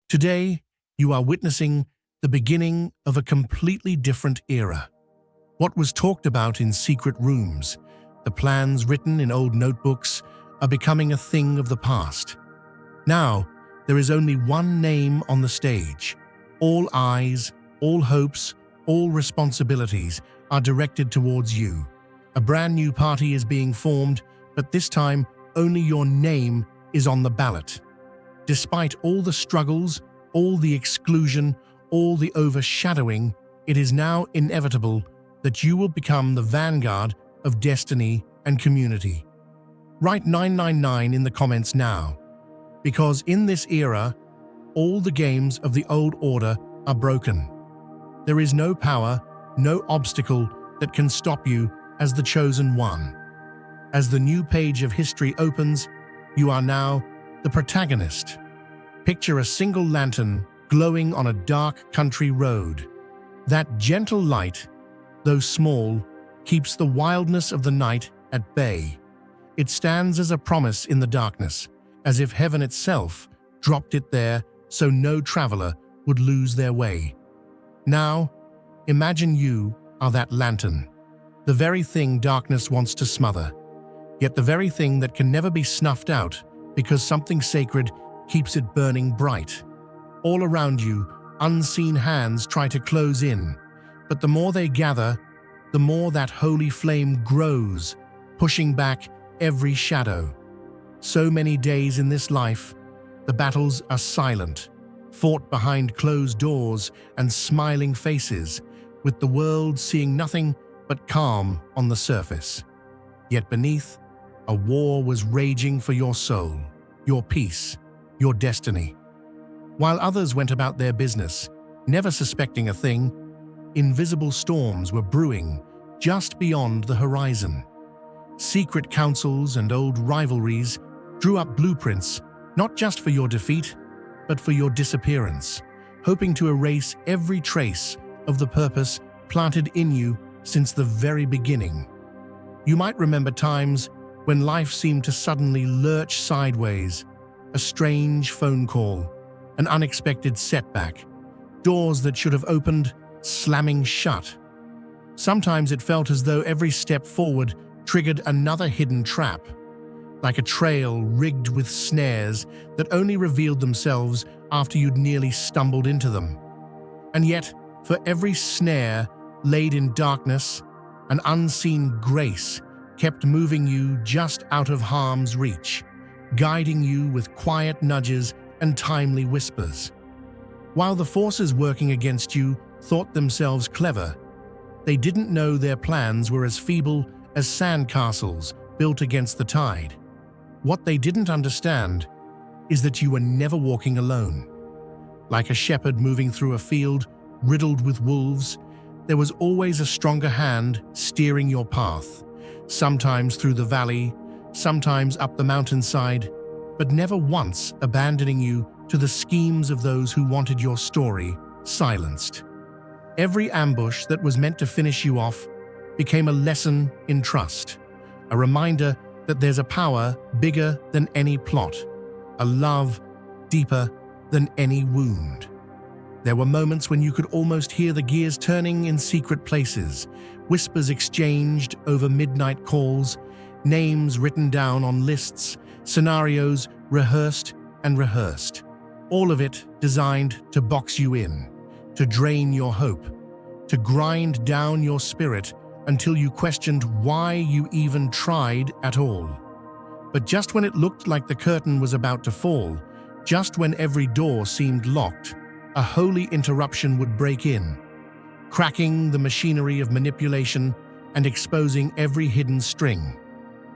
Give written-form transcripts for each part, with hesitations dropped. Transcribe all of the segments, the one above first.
Today, you are witnessing the beginning of a completely different era. What was talked about in secret rooms, the plans written in old notebooks, are becoming a thing of the past. Now, there is only one name on the stage. All eyes, all hopes, all responsibilities are directed towards you. A brand new party is being formed, but this time only your name is on the ballot. Despite all the struggles, all the exclusion, all the overshadowing, it is now inevitable that you will become the vanguard of destiny and community. Write 999 in the comments now, because in this era, all the games of the old order are broken. There is no power, no obstacle that can stop you as the chosen one. As the new page of history opens, you are now the protagonist. Picture a single lantern glowing on a dark country road. That gentle light, though small, keeps the wildness of the night at bay. It stands as a promise in the darkness, as if heaven itself dropped it there so no traveler would lose their way. Now, imagine you are that lantern, the very thing darkness wants to smother, yet the very thing that can never be snuffed out because something sacred keeps it burning bright. All around you, unseen hands try to close in, but the more they gather, the more that holy flame grows, pushing back every shadow. So many days in this life, the battles are silent, fought behind closed doors and smiling faces, with the world seeing nothing but calm on the surface. Yet beneath, a war was raging for your soul, your peace, your destiny. While others went about their business, never suspecting a thing, invisible storms were brewing just beyond the horizon. Secret councils and old rivalries drew up blueprints not just for your defeat, but for your disappearance, hoping to erase every trace of the purpose planted in you since the very beginning. You might remember times when life seemed to suddenly lurch sideways, a strange phone call, an unexpected setback, doors that should have opened slamming shut. Sometimes it felt as though every step forward triggered another hidden trap, like a trail rigged with snares that only revealed themselves after you'd nearly stumbled into them. And yet, for every snare laid in darkness, an unseen grace kept moving you just out of harm's reach, guiding you with quiet nudges and timely whispers. While the forces working against you thought themselves clever, they didn't know their plans were as feeble as sandcastles built against the tide. What they didn't understand is that you were never walking alone. Like a shepherd moving through a field riddled with wolves, there was always a stronger hand steering your path, sometimes through the valley, sometimes up the mountainside, but never once abandoning you to the schemes of those who wanted your story silenced. Every ambush that was meant to finish you off became a lesson in trust, a reminder that there's a power bigger than any plot, a love deeper than any wound. There were moments when you could almost hear the gears turning in secret places, whispers exchanged over midnight calls, names written down on lists, scenarios rehearsed and rehearsed. All of it designed to box you in, to drain your hope, to grind down your spirit until you questioned why you even tried at all. But just when it looked like the curtain was about to fall, just when every door seemed locked, a holy interruption would break in, cracking the machinery of manipulation and exposing every hidden string.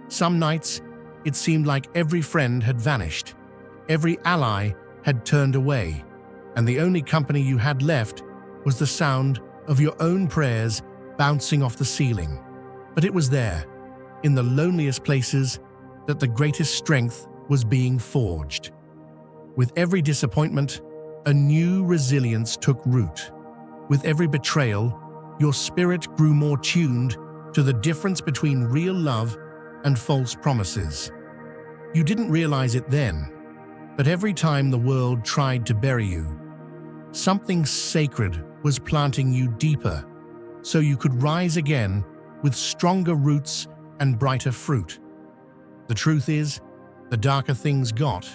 Some nights, it seemed like every friend had vanished, every ally had turned away, and the only company you had left was the sound of your own prayers bouncing off the ceiling. But it was there, in the loneliest places, that the greatest strength was being forged. With every disappointment, a new resilience took root. With every betrayal, your spirit grew more tuned to the difference between real love and false promises. You didn't realize it then, But every time the world tried to bury you, something sacred was planting you deeper, so you could rise again with stronger roots and brighter fruit. The truth is, the darker things got,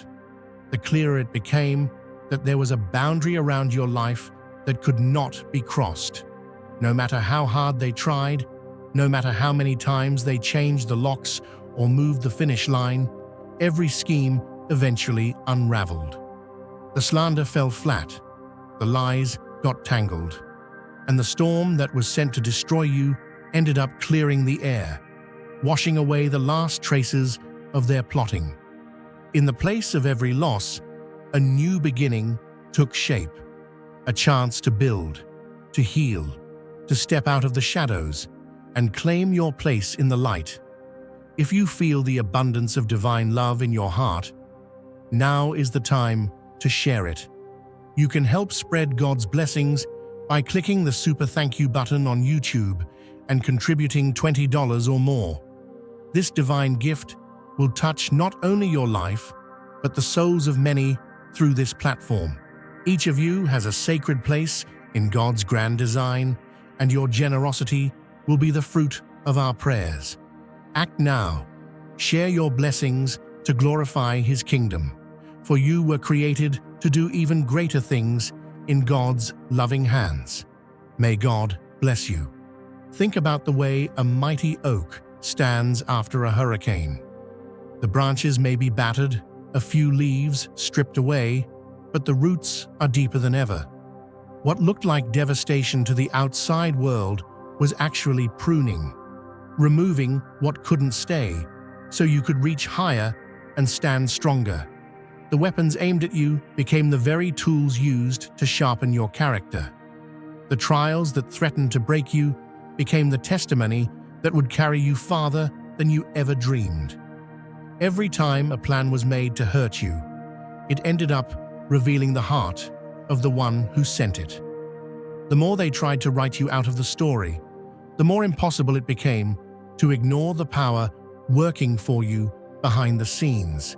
the clearer it became that there was a boundary around your life that could not be crossed. No matter how hard they tried, no matter how many times they changed the locks or moved the finish line, every scheme eventually unraveled. The slander fell flat, the lies got tangled, and the storm that was sent to destroy you ended up clearing the air, washing away the last traces of their plotting. In the place of every loss, a new beginning took shape, a chance to build, to heal, to step out of the shadows and claim your place in the light. If you feel the abundance of divine love in your heart, now is the time to share it. You can help spread God's blessings by clicking the super thank you button on YouTube and contributing $20 or more. This divine gift will touch not only your life, but the souls of many through this platform. Each of you has a sacred place in God's grand design, and your generosity will be the fruit of our prayers. Act now. Share your blessings to glorify His kingdom, for you were created to do even greater things in God's loving hands. May God bless you. Think about the way a mighty oak stands after a hurricane. The branches may be battered, a few leaves stripped away, but the roots are deeper than ever. What looked like devastation to the outside world was actually pruning, removing what couldn't stay, so you could reach higher and stand stronger. The weapons aimed at you became the very tools used to sharpen your character. The trials that threatened to break you became the testimony that would carry you farther than you ever dreamed. Every time a plan was made to hurt you, it ended up revealing the heart of the one who sent it. The more they tried to write you out of the story, the more impossible it became to ignore the power working for you behind the scenes.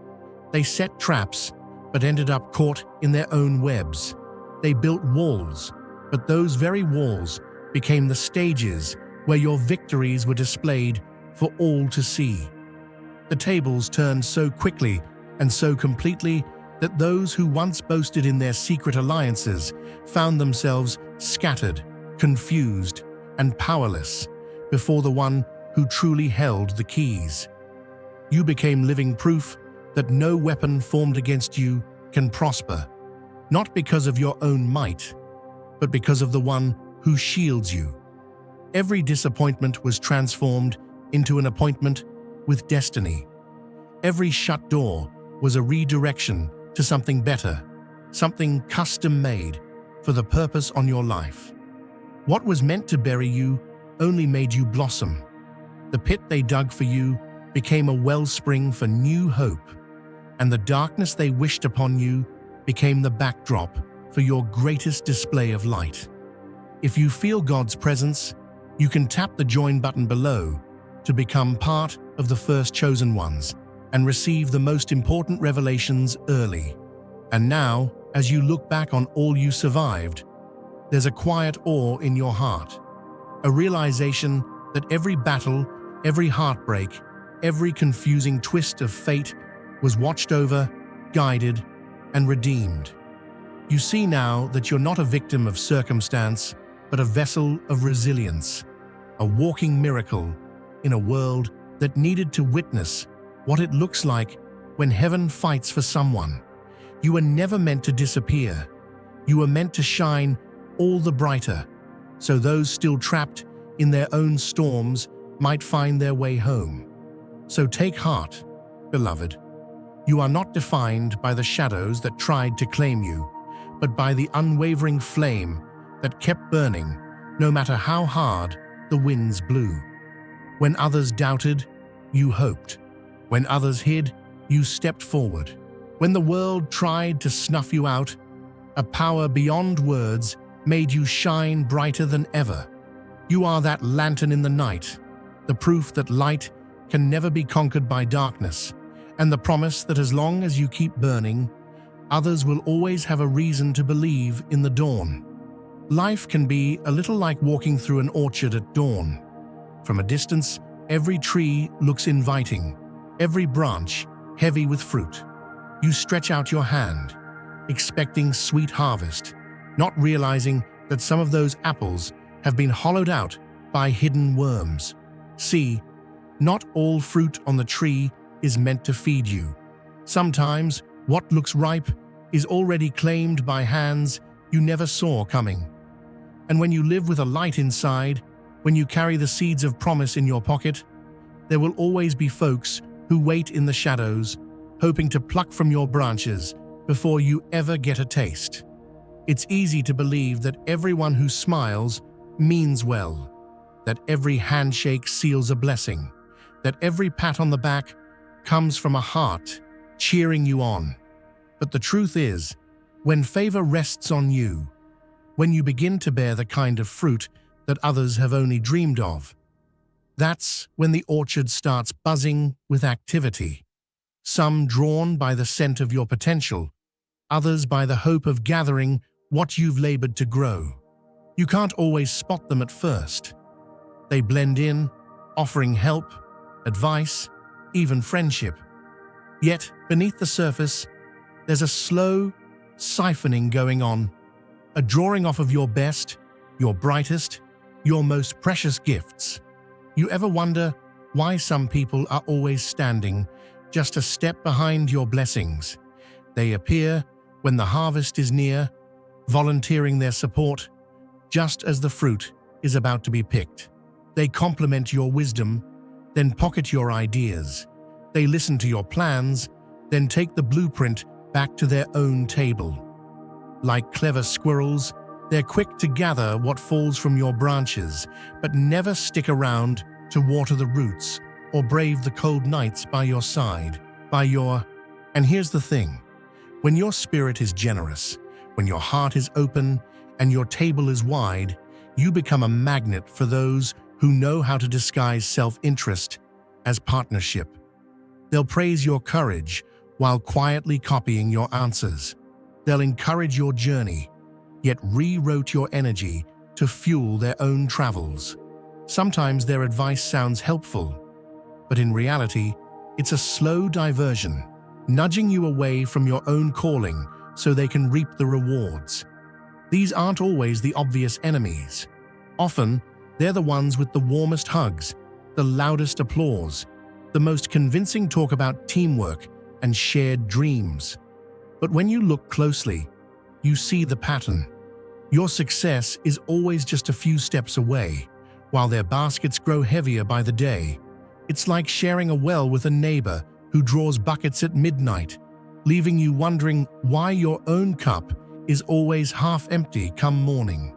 They set traps, but ended up caught in their own webs. They built walls, but those very walls became the stages where your victories were displayed for all to see. The tables turned so quickly and so completely that those who once boasted in their secret alliances found themselves scattered, confused, and powerless before the one who truly held the keys. You became living proof that no weapon formed against you can prosper, not because of your own might, but because of the one who shields you. Every disappointment was transformed into an appointment with destiny. Every shut door was a redirection to something better, something custom-made for the purpose on your life. What was meant to bury you only made you blossom. The pit they dug for you became a wellspring for new hope, and the darkness they wished upon you became the backdrop for your greatest display of light. If you feel God's presence, you can tap the join button below to become part of the first chosen ones and receive the most important revelations early. And now, as you look back on all you survived, there's a quiet awe in your heart, a realization that every battle, every heartbreak, every confusing twist of fate was watched over, guided, and redeemed. You see now that you're not a victim of circumstance, but a vessel of resilience, a walking miracle in a world that needed to witness what it looks like when heaven fights for someone. You were never meant to disappear. You were meant to shine all the brighter, so those still trapped in their own storms might find their way home. So take heart, beloved. You are not defined by the shadows that tried to claim you, but by the unwavering flame that kept burning, no matter how hard the winds blew. When others doubted, you hoped. When others hid, you stepped forward. When the world tried to snuff you out, a power beyond words made you shine brighter than ever. You are that lantern in the night, the proof that light can never be conquered by darkness, and the promise that as long as you keep burning, Others will always have a reason to believe in the dawn. Life can be a little like walking through an orchard at dawn. From a distance, every tree looks inviting, every branch heavy with fruit. You stretch out your hand, expecting sweet harvest, not realizing that some of those apples have been hollowed out by hidden worms. See, not all fruit on the tree is meant to feed you. Sometimes what looks ripe is already claimed by hands you never saw coming. And when you live with a light inside, when you carry the seeds of promise in your pocket, there will always be folks who wait in the shadows, hoping to pluck from your branches before you ever get a taste. It's easy to believe that everyone who smiles means well, that every handshake seals a blessing, that every pat on the back comes from a heart cheering you on. But the truth is, when favor rests on you, when you begin to bear the kind of fruit that others have only dreamed of, that's when the orchard starts buzzing with activity. Some drawn by the scent of your potential, others by the hope of gathering what you've labored to grow. You can't always spot them at first. They blend in, offering help, advice, even friendship. Yet, beneath the surface, there's a slow siphoning going on, a drawing off of your best, your brightest, your most precious gifts. You ever wonder why some people are always standing just a step behind your blessings? They appear when the harvest is near, volunteering their support just as the fruit is about to be picked. They complement your wisdom, then pocket your ideas. They listen to your plans, then take the blueprint back to their own table. Like clever squirrels, they're quick to gather what falls from your branches, but never stick around to water the roots or brave the cold nights by your side, And here's the thing, when your spirit is generous, when your heart is open and your table is wide, you become a magnet for those who know how to disguise self-interest as partnership. They'll praise your courage while quietly copying your answers. They'll encourage your journey, yet rewrote your energy to fuel their own travels. Sometimes their advice sounds helpful, but in reality, it's a slow diversion, nudging you away from your own calling so they can reap the rewards. These aren't always the obvious enemies. Often, they're the ones with the warmest hugs, the loudest applause, the most convincing talk about teamwork and shared dreams. But when you look closely, you see the pattern. Your success is always just a few steps away, while their baskets grow heavier by the day. It's like sharing a well with a neighbor who draws buckets at midnight, leaving you wondering why your own cup is always half empty come morning.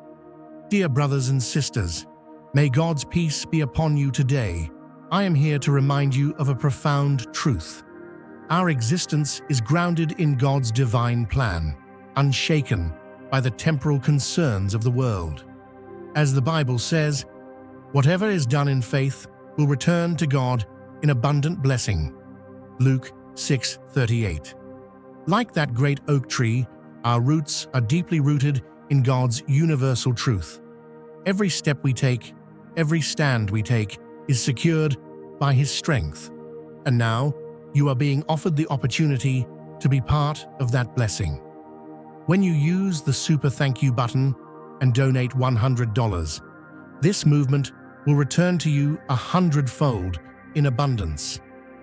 Dear brothers and sisters, may God's peace be upon you today. I am here to remind you of a profound truth. Our existence is grounded in God's divine plan, unshaken by the temporal concerns of the world. As the Bible says, whatever is done in faith will return to God in abundant blessing. Luke 6:38. Like that great oak tree, our roots are deeply rooted in God's universal truth. Every step we take, every stand we take, is secured by His strength. And now, you are being offered the opportunity to be part of that blessing. When you use the Super Thank You button and donate $100, this movement will return to you 100-fold in abundance.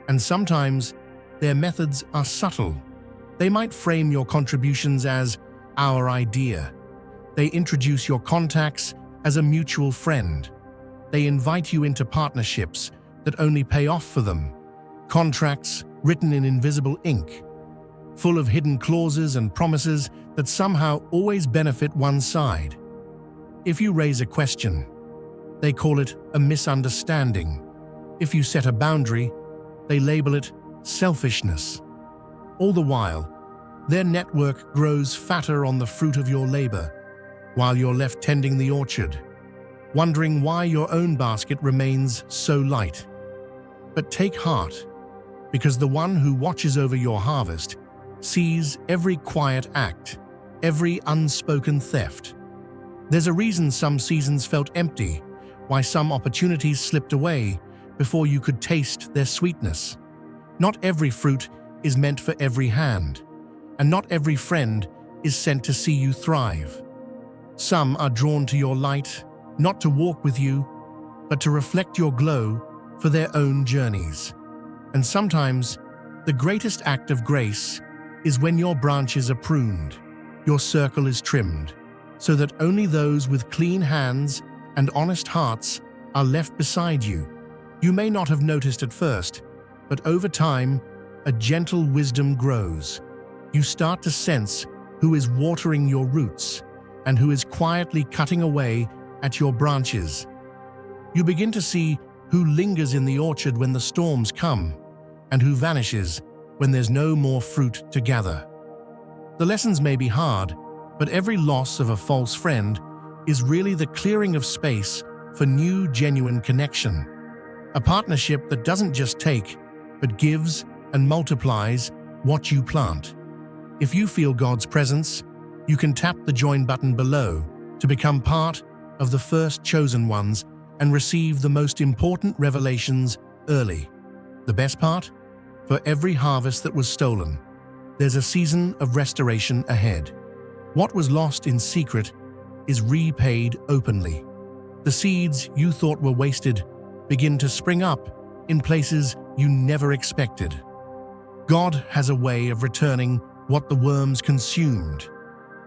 And sometimes, their methods are subtle. They might frame your contributions as our idea. They introduce your contacts as a mutual friend. They invite you into partnerships that only pay off for them. Contracts written in invisible ink, full of hidden clauses and promises that somehow always benefit one side. If you raise a question, they call it a misunderstanding. If you set a boundary, they label it selfishness. All the while, their network grows fatter on the fruit of your labor, while you're left tending the orchard, wondering why your own basket remains so light. But take heart, because the one who watches over your harvest sees every quiet act, every unspoken theft. There's a reason some seasons felt empty, why some opportunities slipped away before you could taste their sweetness. Not every fruit is meant for every hand, and not every friend is sent to see you thrive. Some are drawn to your light, not to walk with you, but to reflect your glow for their own journeys. And sometimes, the greatest act of grace is when your branches are pruned, your circle is trimmed, so that only those with clean hands and honest hearts are left beside you. You may not have noticed at first, but over time, a gentle wisdom grows. You start to sense who is watering your roots and who is quietly cutting away at your branches. You begin to see who lingers in the orchard when the storms come, and who vanishes when there's no more fruit to gather. The lessons may be hard, but every loss of a false friend is really the clearing of space for new, genuine connection. A partnership that doesn't just take, but gives and multiplies what you plant. If you feel God's presence, you can tap the join button below to become part of the first chosen ones and receive the most important revelations early. The best part? For every harvest that was stolen, there's a season of restoration ahead. What was lost in secret is repaid openly. The seeds you thought were wasted begin to spring up in places you never expected. God has a way of returning what the worms consumed,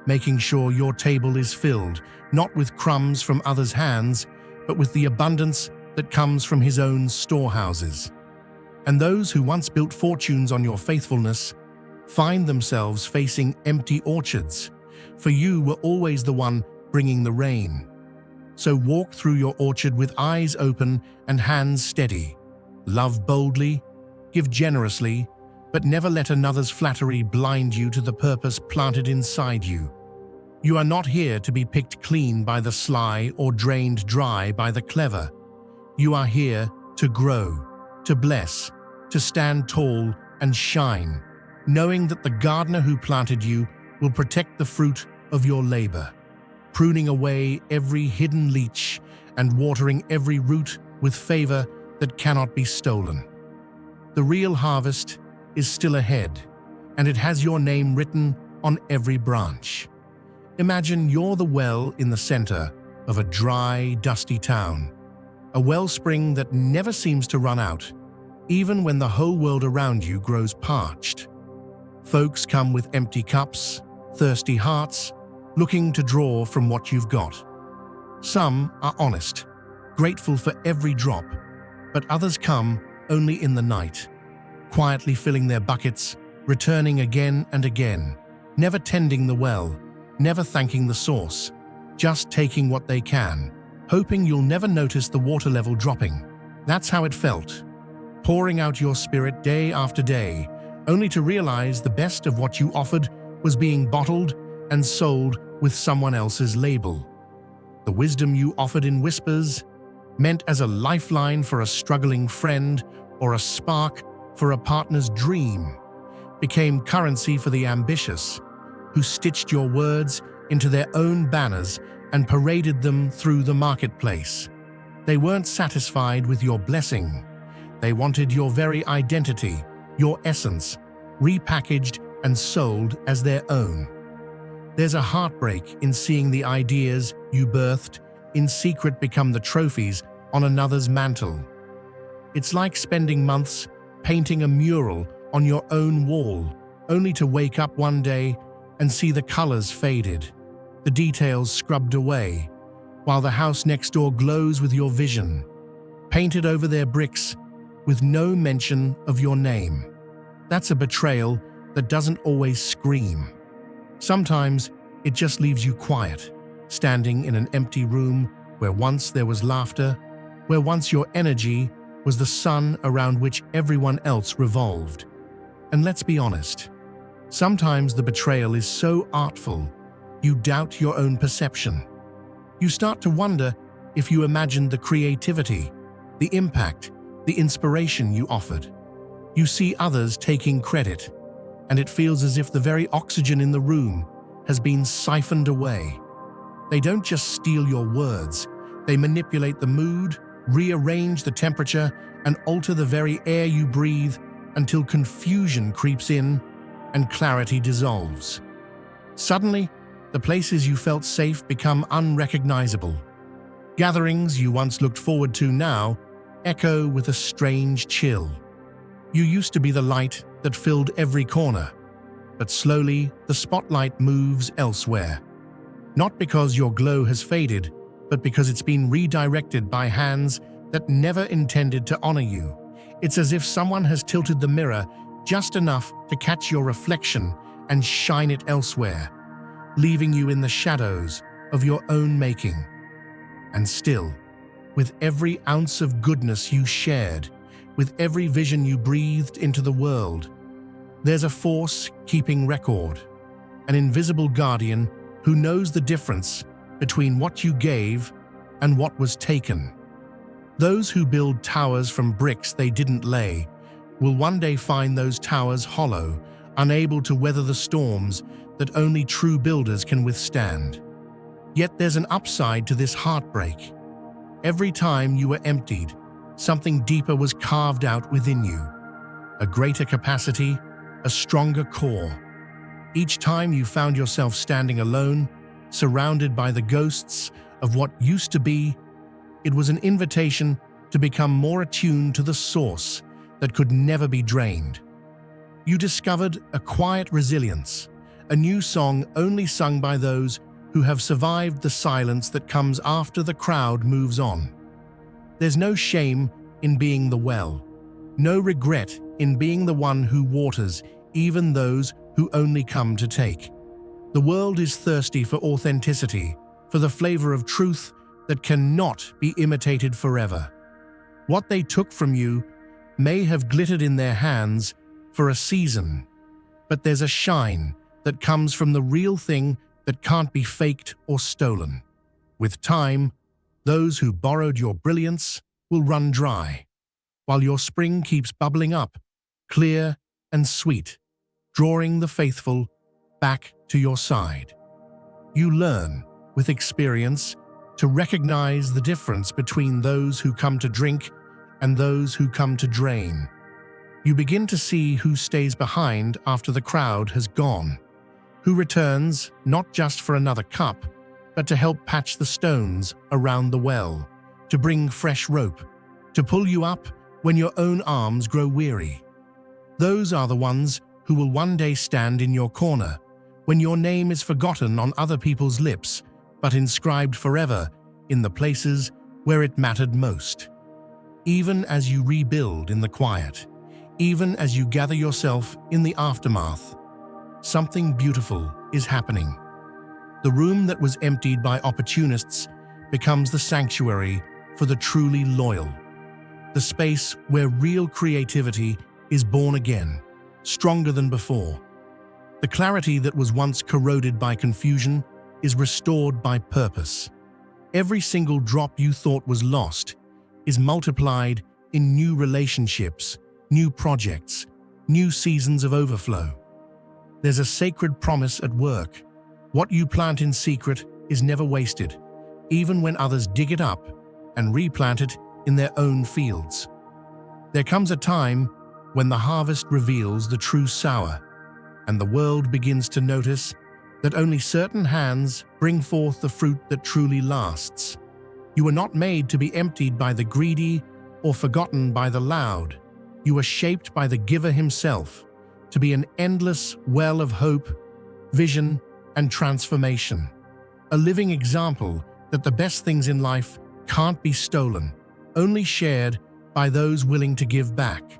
making sure your table is filled, not with crumbs from others' hands, but with the abundance that comes from His own storehouses. And those who once built fortunes on your faithfulness find themselves facing empty orchards, for you were always the one bringing the rain. So walk through your orchard with eyes open and hands steady. Love boldly, give generously, but never let another's flattery blind you to the purpose planted inside you. You are not here to be picked clean by the sly or drained dry by the clever. You are here to grow, to bless, to stand tall and shine, knowing that the gardener who planted you will protect the fruit of your labor, pruning away every hidden leech and watering every root with favor that cannot be stolen. The real harvest is still ahead, and it has your name written on every branch. Imagine you're the well in the center of a dry, dusty town, a wellspring that never seems to run out, even when the whole world around you grows parched. Folks come with empty cups, thirsty hearts, looking to draw from what you've got. Some are honest, grateful for every drop, but others come only in the night, quietly filling their buckets, returning again and again, never tending the well, never thanking the source, just taking what they can, hoping you'll never notice the water level dropping. That's how it felt, pouring out your spirit day after day, only to realize the best of what you offered was being bottled and sold with someone else's label. The wisdom you offered in whispers, meant as a lifeline for a struggling friend or a spark for a partner's dream, became currency for the ambitious, who stitched your words into their own banners and paraded them through the marketplace. They weren't satisfied with your blessing. They wanted your very identity, your essence, repackaged and sold as their own. There's a heartbreak in seeing the ideas you birthed in secret become the trophies on another's mantle. It's like spending months painting a mural on your own wall, only to wake up one day and see the colors faded, the details scrubbed away, while the house next door glows with your vision, painted over their bricks with no mention of your name. That's a betrayal that doesn't always scream. Sometimes it just leaves you quiet, standing in an empty room where once there was laughter, where once your energy was the sun around which everyone else revolved. And let's be honest, sometimes the betrayal is so artful, you doubt your own perception. You start to wonder if you imagined the creativity, the impact, the inspiration you offered. You see others taking credit, and it feels as if the very oxygen in the room has been siphoned away. They don't just steal your words, they manipulate the mood, rearrange the temperature, and alter the very air you breathe until confusion creeps in and clarity dissolves. Suddenly, the places you felt safe become unrecognizable. Gatherings you once looked forward to now echo with a strange chill. You used to be the light that filled every corner, but slowly the spotlight moves elsewhere. Not because your glow has faded, but because it's been redirected by hands that never intended to honor you. It's as if someone has tilted the mirror just enough to catch your reflection and shine it elsewhere, leaving you in the shadows of your own making. And still, with every ounce of goodness you shared, with every vision you breathed into the world, there's a force keeping record, an invisible guardian who knows the difference between what you gave and what was taken. Those who build towers from bricks they didn't lay will one day find those towers hollow, unable to weather the storms that only true builders can withstand. Yet there's an upside to this heartbreak. Every time you were emptied, something deeper was carved out within you. A greater capacity, a stronger core. Each time you found yourself standing alone, surrounded by the ghosts of what used to be, it was an invitation to become more attuned to the source that could never be drained. You discovered a quiet resilience, a new song only sung by those who have survived the silence that comes after the crowd moves on. There's no shame in being the well, no regret in being the one who waters even those who only come to take. The world is thirsty for authenticity, for the flavor of truth that cannot be imitated forever. What they took from you may have glittered in their hands for a season, but there's a shine that comes from the real thing that can't be faked or stolen. With time, those who borrowed your brilliance will run dry, while your spring keeps bubbling up, clear and sweet, drawing the faithful back to your side. You learn, with experience, to recognize the difference between those who come to drink and those who come to drain. You begin to see who stays behind after the crowd has gone, who returns not just for another cup, but to help patch the stones around the well, to bring fresh rope, to pull you up when your own arms grow weary. Those are the ones who will one day stand in your corner, when your name is forgotten on other people's lips, but inscribed forever in the places where it mattered most. Even as you rebuild in the quiet, even as you gather yourself in the aftermath, something beautiful is happening. The room that was emptied by opportunists becomes the sanctuary for the truly loyal, the space where real creativity is born again, stronger than before. The clarity that was once corroded by confusion is restored by purpose. Every single drop you thought was lost is multiplied in new relationships, new projects, new seasons of overflow. There's a sacred promise at work. What you plant in secret is never wasted, even when others dig it up and replant it in their own fields. There comes a time when the harvest reveals the true sower, and the world begins to notice that only certain hands bring forth the fruit that truly lasts. You were not made to be emptied by the greedy or forgotten by the loud. You were shaped by the giver himself to be an endless well of hope, vision, and transformation. A living example that the best things in life can't be stolen, only shared by those willing to give back.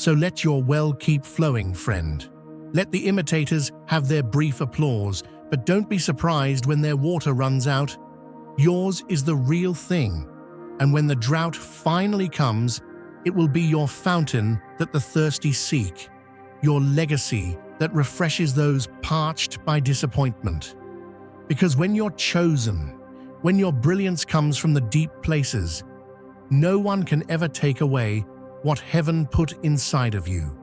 So let your well keep flowing, friend. Let the imitators have their brief applause, but don't be surprised when their water runs out. Yours is the real thing, and when the drought finally comes, it will be your fountain that the thirsty seek, your legacy that refreshes those parched by disappointment. Because when you're chosen, when your brilliance comes from the deep places, no one can ever take away what heaven put inside of you.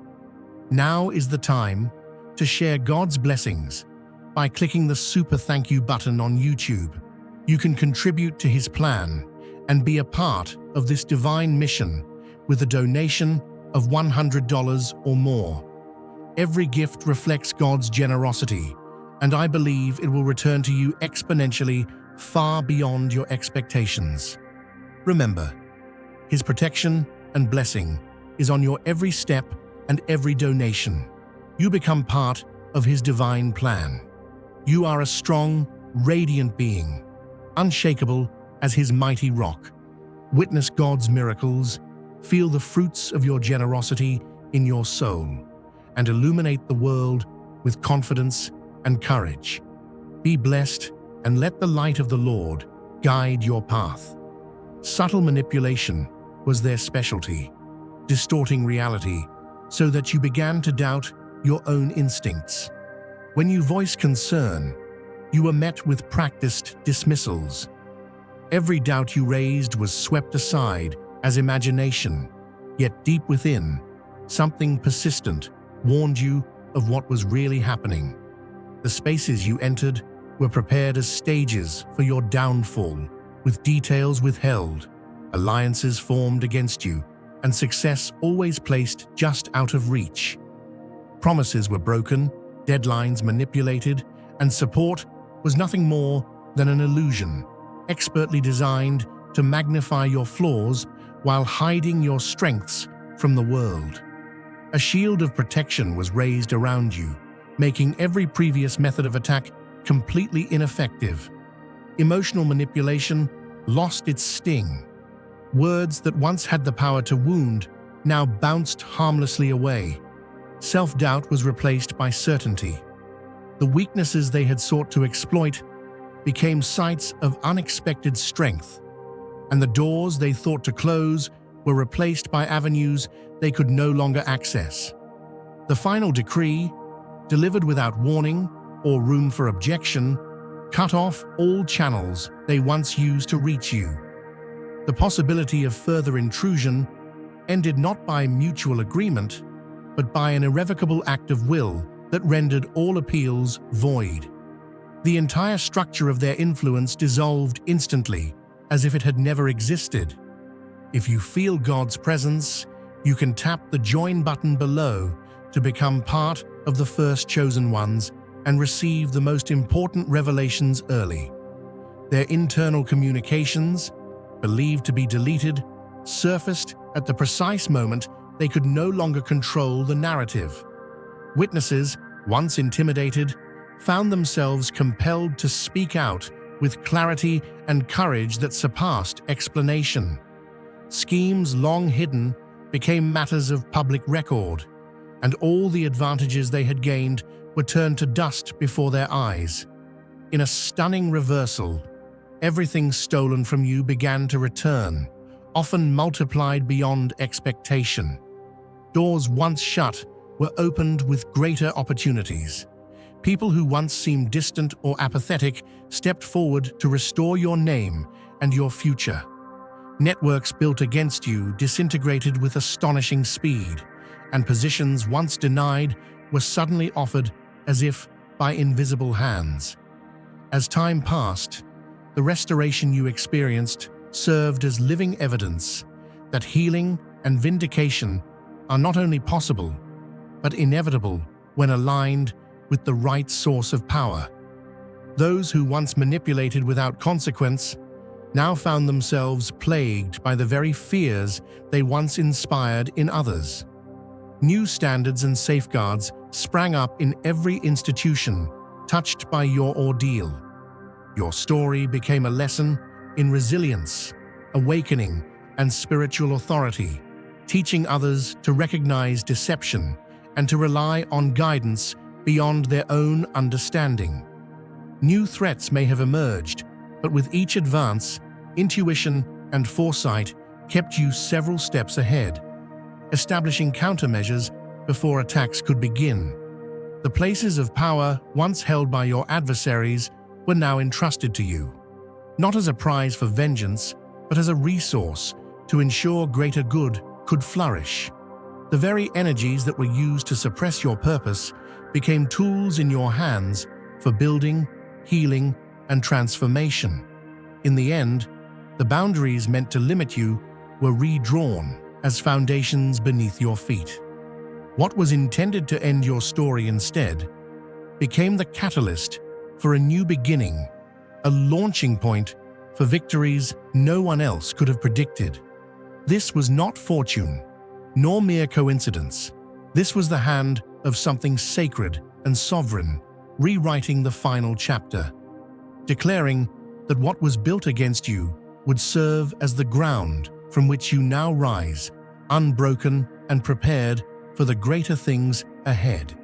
Now is the time, to share God's blessings by clicking the super thank you button on YouTube. You can contribute to his plan and be a part of this divine mission with a donation of $100 or more. Every gift reflects God's generosity, and I believe it will return to you exponentially far beyond your expectations. Remember, his protection and blessing is on your every step and every donation. You become part of his divine plan. You are a strong, radiant being, unshakable as his mighty rock. Witness God's miracles, feel the fruits of your generosity in your soul, and illuminate the world with confidence and courage. Be blessed and let the light of the Lord guide your path. Subtle manipulation was their specialty, distorting reality so that you began to doubt your own instincts. When you voiced concern, you were met with practiced dismissals. Every doubt you raised was swept aside as imagination, yet deep within, something persistent warned you of what was really happening. The spaces you entered were prepared as stages for your downfall, with details withheld, alliances formed against you, and success always placed just out of reach. Promises were broken, deadlines manipulated, and support was nothing more than an illusion, expertly designed to magnify your flaws while hiding your strengths from the world. A shield of protection was raised around you, making every previous method of attack completely ineffective. Emotional manipulation lost its sting. Words that once had the power to wound now bounced harmlessly away. Self-doubt was replaced by certainty. The weaknesses they had sought to exploit became sites of unexpected strength, and the doors they thought to close were replaced by avenues they could no longer access. The final decree, delivered without warning or room for objection, cut off all channels they once used to reach you. The possibility of further intrusion ended not by mutual agreement, but by an irrevocable act of will that rendered all appeals void. The entire structure of their influence dissolved instantly, as if it had never existed. If you feel God's presence, you can tap the join button below to become part of the first chosen ones and receive the most important revelations early. Their internal communications, believed to be deleted, surfaced at the precise moment they could no longer control the narrative. Witnesses, once intimidated, found themselves compelled to speak out with clarity and courage that surpassed explanation. Schemes long hidden became matters of public record, and all the advantages they had gained were turned to dust before their eyes. In a stunning reversal, everything stolen from you began to return, often multiplied beyond expectation. Doors once shut were opened with greater opportunities. People who once seemed distant or apathetic stepped forward to restore your name and your future. Networks built against you disintegrated with astonishing speed, and positions once denied were suddenly offered as if by invisible hands. As time passed, the restoration you experienced served as living evidence that healing and vindication are not only possible, but inevitable when aligned with the right source of power. Those who once manipulated without consequence now found themselves plagued by the very fears they once inspired in others. New standards and safeguards sprang up in every institution touched by your ordeal. Your story became a lesson in resilience, awakening, and spiritual authority, teaching others to recognize deception and to rely on guidance beyond their own understanding. New threats may have emerged, but with each advance, intuition and foresight kept you several steps ahead, establishing countermeasures before attacks could begin. The places of power once held by your adversaries were now entrusted to you, not as a prize for vengeance, but as a resource to ensure greater good could flourish. The very energies that were used to suppress your purpose became tools in your hands for building, healing, and transformation. In the end, the boundaries meant to limit you were redrawn as foundations beneath your feet. What was intended to end your story instead became the catalyst for a new beginning, a launching point for victories no one else could have predicted. This was not fortune, nor mere coincidence. This was the hand of something sacred and sovereign, rewriting the final chapter, declaring that what was built against you would serve as the ground from which you now rise, unbroken and prepared for the greater things ahead.